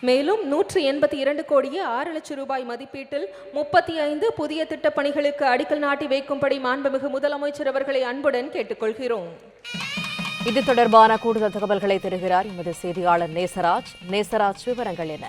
மேலும் 182 கோடியே 6 லட்சம் ரூபாய் மதிப்பீட்டில் 35 புதிய திட்டப்பணிகளுக்கு அடிக்கல் நாட்டி வைக்கும்படி மாண்புமிகு முதலமைச்சர் அவர்களை அன்புடன் கேட்டுக்கொள்கிறோம். இது தொடர்பான கூடுதல் தகவல்களை தருகிறார் எமது செய்தியாளர் நேசராஜ். நேசராஜ், விவரங்கள் என்ன?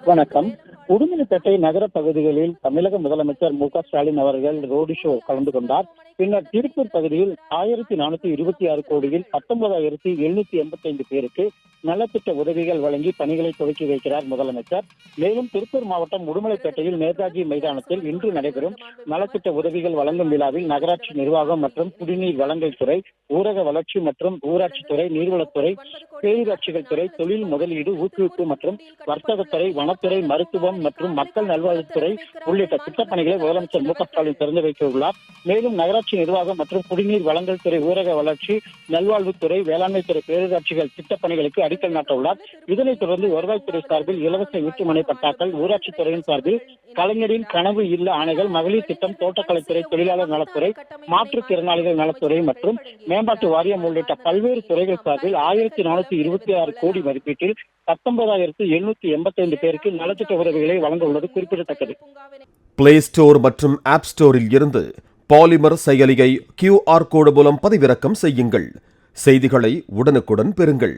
வணக்கம். உடுமலைப்பேட்டை நகர பகுதிகளில் தமிழக முதலமைச்சர் மு.க.ஸ்டாலின் அவர்கள் ரோடு ஷோ கலந்து கொண்டார். பின்னர் திருப்பூர் பகுதியில் 1426 கோடியில் 19,785 பேருக்கு நலத்திட்ட உதவிகள் வழங்கி பணிகளை துவக்கி வைக்கிறார் முதலமைச்சர். மேலும் திருப்பூர் மாவட்டம் உடுமலைப்பேட்டையில் நேதாஜி மைதானத்தில் இன்று நடைபெறும் நலத்திட்ட உதவிகள் வழங்கும் விழாவில் நகராட்சி நிர்வாகம் மற்றும் குடிநீர் வழங்கல் துறை, ஊரக வளர்ச்சி மற்றும் ஊராட்சித்துறை, நீர்வளத்துறை, பேரூராட்சிகள் துறை, தொழில் முதலீடு ஊக்குவிப்பு மற்றும் வர்த்தகத்துறை, வனத்துறை, மருத்துவம் மற்றும் மக்கள் நல்வாழ்வுத்துறை உள்ளிட்ட திட்டப்பணிகளை முதலமைச்சர் மு.க.ஸ்டாலின் திறந்து வைக்க உள்ளார். மேலும் நகராட்சி நிர்வாகம் மற்றும் குடிநீர் வழங்கல் துறை, ஊரக வளர்ச்சி, நல்வாழ்வுத்துறை, வேளாண்மைத்துறை, பேரூராட்சிகள் திட்டப்பணிகளுக்கு அடிக்கல் நாட்ட உள்ளார். இதனைத் தொடர்ந்து வருவாய்த்துறை சார்பில் இலவச வீட்டுமனை பட்டாக்கள், ஊராட்சித்துறையின் சார்பில் கலைஞரின் கனவு இல்ல ஆணைகள், மகளிர் திட்டம், தோட்டக்கலைத்துறை, தொழிலாளர் நலத்துறை, மாற்றுத்திறனாளிகள் நலத்துறை மற்றும் மேம்பாட்டு வாரியம் உள்ளிட்ட பல்வேறு துறைகள் சார்பில் 1426 கோடி மதிப்பீட்டில் 19,785 பேருக்கு நலத்திட்ட உதவிகளை வழங்க உள்ளது குறிப்பிடத்தக்கது. பிளே ஸ்டோர் மற்றும் ஆப் ஸ்டோரில் இருந்து பாலிமர் செயலியை QR கோடு மூலம் பதிவிறக்கம் செய்யுங்கள். செய்திகளை உடனுக்குடன் பெறுங்கள்.